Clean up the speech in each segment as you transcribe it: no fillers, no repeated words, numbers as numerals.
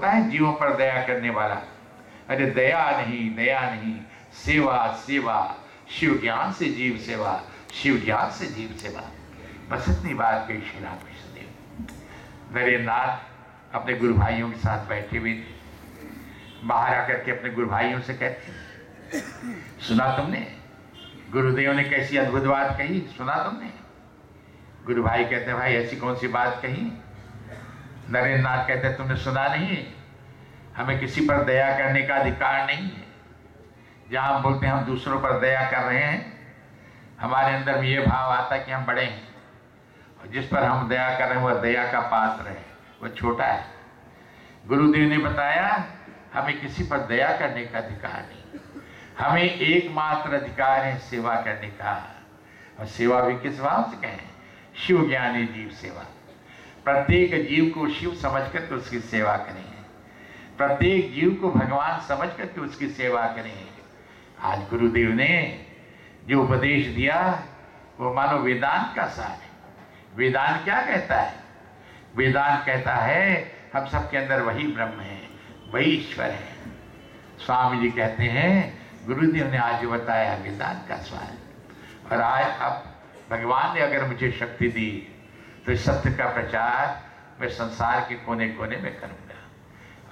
होता है जीवों पर दया करने वाला। अरे दया नहीं, सेवा सेवा, शिव ज्ञान से जीव सेवा, शिव ज्ञान से जीव सेवा। बस इतनी बात कही श्री राम कृष्ण देव। नरेंद्रनाथ अपने गुरु भाइयों के साथ बैठे हुए थे। बाहर आकर के अपने गुरु भाइयों से कहते, सुना तुमने गुरुदेव ने कैसी अद्भुत बात कही, सुना तुमने? गुरु भाई कहते हैं, भाई ऐसी कौन सी बात कही? नरेंद्रनाथ कहते हैं, तुमने सुना नहीं? हमें किसी पर दया करने का अधिकार नहीं है। जहाँ हम बोलते हैं हम दूसरों पर दया कर रहे हैं, हमारे अंदर में ये भाव आता है कि हम बड़े हैं, और जिस पर हम दया कर रहे हैं वह दया का पात्र है, वह छोटा है। गुरुदेव ने बताया हमें किसी पर दया करने का अधिकार नहीं, हमें एकमात्र अधिकार है सेवा करने का। और सेवा भी किस भाव से कहें? शिव ज्ञानी जीव सेवा। प्रत्येक जीव को शिव समझ करके उसकी सेवा करें, प्रत्येक जीव को भगवान समझ करके उसकी सेवा करें। आज गुरुदेव ने जो उपदेश दिया वो मानो वेदांत का सार है। वेदांत क्या कहता है? वेदांत कहता है हम सबके अंदर वही ब्रह्म है, वही ईश्वर है। स्वामी जी कहते हैं गुरुदेव ने आज जो बताया वेदांत का सार, और आज अब भगवान ने अगर मुझे शक्ति दी तो इस सत्य का प्रचार मैं संसार के कोने कोने में करूँगा।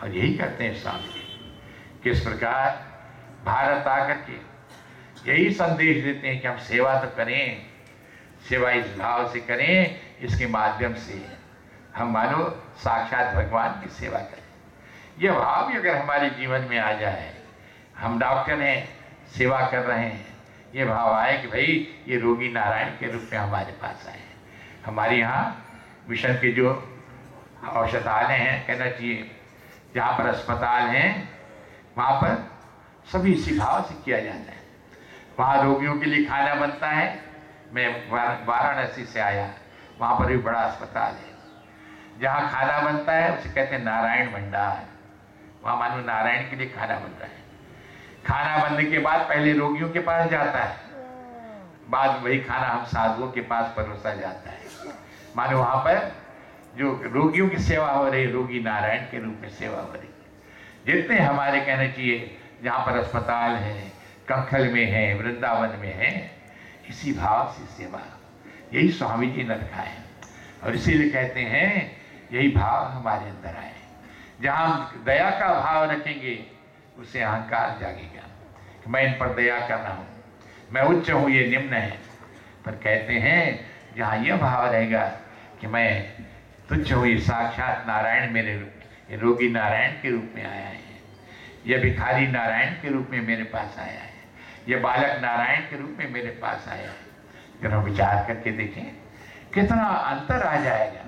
और यही करते हैं स्वामी जी, किस प्रकार भारत आकर के यही संदेश देते हैं कि हम सेवा तो करें, सेवा इस भाव से करें, इसके माध्यम से हम मानो साक्षात भगवान की सेवा करें। यह भाव भी अगर हमारे जीवन में आ जाए, हम डॉक्टर हैं, सेवा कर रहे हैं, ये भाव आए कि भाई ये रोगी नारायण के रूप में हमारे पास आए। हमारे यहाँ मिशन के जो औषधालय हैं, कहना चाहिए जहाँ पर अस्पताल हैं, वहाँ पर सभी इसी भाव से किया जाता है। वहाँ रोगियों के लिए खाना बनता है। मैं वाराणसी से आया, वहाँ पर भी बड़ा अस्पताल है, जहाँ खाना बनता है उसे कहते हैं नारायण भंडार। वहाँ मानो नारायण के लिए खाना बनता है। खाना बनने के बाद पहले रोगियों के पास जाता है, बाद में वही खाना हम साधुओं के पास परोसा जाता है। मानो वहाँ पर जो रोगियों की सेवा हो रही, रोगी नारायण के रूप में सेवा हो रही। जितने हमारे कहना चाहिए जहाँ पर अस्पताल है, कंखल में है, वृंदावन में है, इसी भाव से सेवा, यही स्वामी जी ने रखा है। और इसीलिए कहते हैं यही भाव हमारे अंदर आए। जहाँ हम दया का भाव रखेंगे उससे अहंकार जागेगा कि मैं इन पर दया कर रहा हूँ, मैं उच्च हूँ, ये निम्न है। पर कहते हैं जहाँ यह भाव रहेगा कि मैं तुच्छ हूँ, ये साक्षात नारायण मेरे ये रोगी नारायण के रूप में आया है, यह भिखारी नारायण के रूप में मेरे पास आया है, यह बालक नारायण के रूप में मेरे पास आया है। अगर हम विचार करके देखें कितना अंतर आ जाएगा।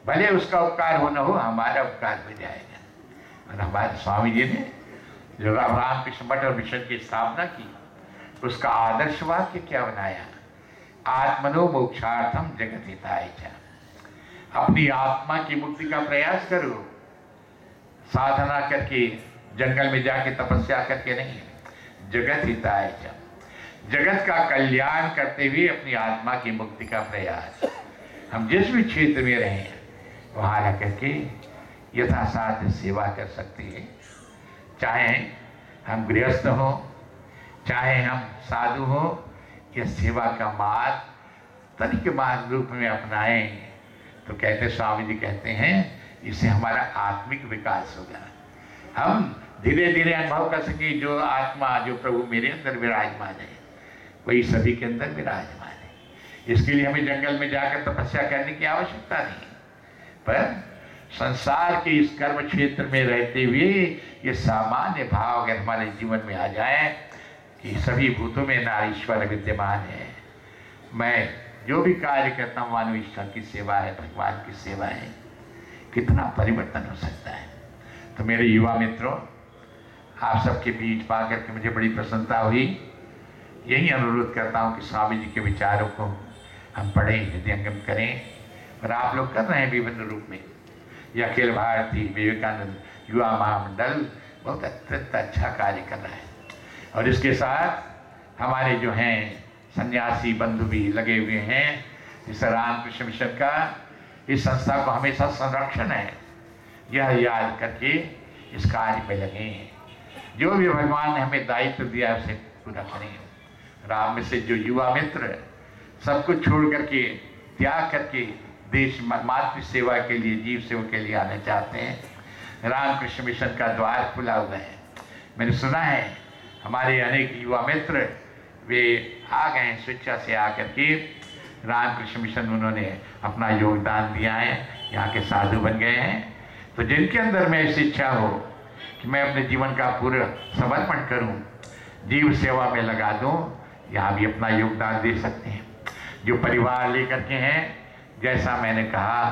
भले उसका उपकार हो न हो, हमारा उपकार हो जाएगा। और हमारे स्वामी जी ने जो रामकृष्ण मठ और मिशन की स्थापना की, उसका आदर्श वाक्य क्या बनाया? आत्मनो मोक्षार्थम जगत हिताय च। अपनी आत्मा की मुक्ति का प्रयास करो, साधना करके, जंगल में जाके तपस्या करके नहीं, जगत हिताय च, जगत का कल्याण करते हुए अपनी आत्मा की मुक्ति का प्रयास। हम जिस भी क्षेत्र में रहें वहाँ रह करके यथासाध्य सेवा कर सकते हैं। चाहे हम गृहस्थ हों, चाहे हम साधु हों, यह सेवा का मार्ग तनिक मार्ग रूप में अपनाएं तो कहते स्वामी जी कहते हैं इससे हमारा आत्मिक विकास होगा। हम धीरे धीरे अनुभव कर सके जो आत्मा, जो प्रभु मेरे अंदर विराजमान है, वही सभी के अंदर विराजमान है। इसके लिए हमें जंगल में जाकर तपस्या करने की आवश्यकता नहीं, पर संसार के इस कर्म क्षेत्र में रहते हुए ये सामान्य भाव अगर हमारे जीवन में आ जाए कि सभी भूतों में नारीश्वर विद्यमान है, मैं जो भी कार्य करता हूँ मानव ईश्वर की सेवा है, भगवान की सेवा है, कितना परिवर्तन हो सकता है। तो मेरे युवा मित्रों, आप सबके बीच पा करके मुझे बड़ी प्रसन्नता हुई। यही अनुरोध करता हूँ कि स्वामी जी के विचारों को हम पढ़ें, हृदयंगम करें, और आप लोग कर रहे हैं विभिन्न रूप में। यह अखिल भारतीय विवेकानंद युवा महामंडल बहुत अत्यंत अच्छा कार्य कर रहा है, और इसके साथ हमारे जो हैं सन्यासी बंधु भी लगे हुए हैं। इस रामकृष्ण मिशन का, इस संस्था को हमेशा संरक्षण है। यह याद करके इस कार्य में लगे हैं। जो भी भगवान ने हमें दायित्व दिया है उसे पूरा करें। राम में से जो युवा मित्र सब कुछ छोड़ करके, त्याग करके देश मातृ सेवा के लिए, जीव सेवा के लिए आना चाहते हैं, रामकृष्ण मिशन का द्वार खुला हुआ है। मैंने सुना है हमारे अनेक युवा मित्र वे आ गए हैं, स्वेच्छा से आकर के रामकृष्ण मिशन उन्होंने अपना योगदान दिया है, यहाँ के साधु बन गए हैं। तो जिनके अंदर में ऐसी इच्छा हो कि मैं अपने जीवन का पूरा समर्पण करूं, जीव सेवा में लगा दूं, यहाँ भी अपना योगदान दे सकते हैं। जो परिवार लेकर के हैं, जैसा मैंने कहा,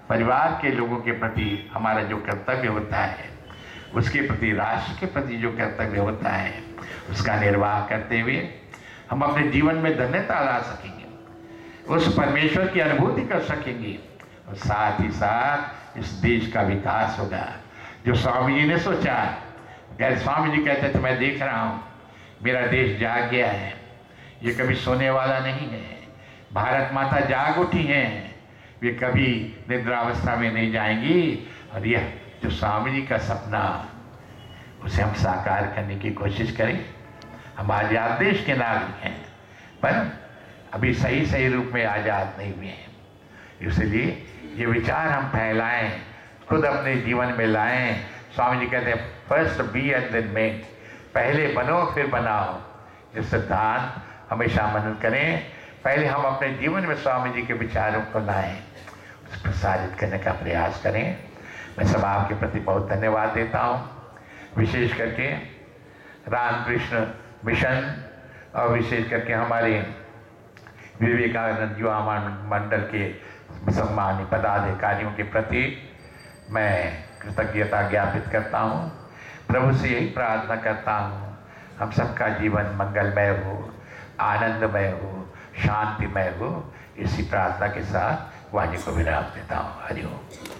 परिवार के लोगों के प्रति हमारा जो कर्तव्य होता है, उसके प्रति, राष्ट्र के प्रति जो कर्तव्य होता है, उसका निर्वाह करते हुए हम अपने जीवन में धन्यता ला सकेंगे, उस परमेश्वर की अनुभूति कर सकेंगे, और साथ ही साथ इस देश का विकास होगा। जो स्वामी जी ने सोचा, स्वामी जी कहते थे मैं देख रहा हूँ मेरा देश जाग गया है, ये कभी सोने वाला नहीं है। भारत माता जाग उठी हैं, वे कभी निद्रावस्था में नहीं जाएंगी। और यह जो स्वामी जी का सपना, उसे हम साकार करने की कोशिश करें। हम आज़ाद देश के नागरिक हैं, पर अभी सही रूप में आज़ाद नहीं हुए हैं। इसलिए ये विचार हम फैलाएं, खुद अपने जीवन में लाएं। स्वामी जी कहते हैं first be and then make, पहले बनो फिर बनाओ। ये सिद्धांत हमेशा मनन करें। पहले हम अपने जीवन में स्वामी जी के विचारों को लाएं, उसे प्रसारित करने का प्रयास करें। मैं सब आपके प्रति बहुत धन्यवाद देता हूँ, विशेष करके रामकृष्ण मिशन और विशेष करके हमारे विवेकानंद युवा मंडल के सम्मानित पदाधिकारियों के प्रति मैं कृतज्ञता ज्ञापित करता हूँ। प्रभु से यही प्रार्थना करता हूँ, हम सबका जीवन मंगलमय हो, आनंदमय हो, शांतिमय हो। इसी प्रार्थना के साथ वाणी को विराम देता हूँ। हरि ओम।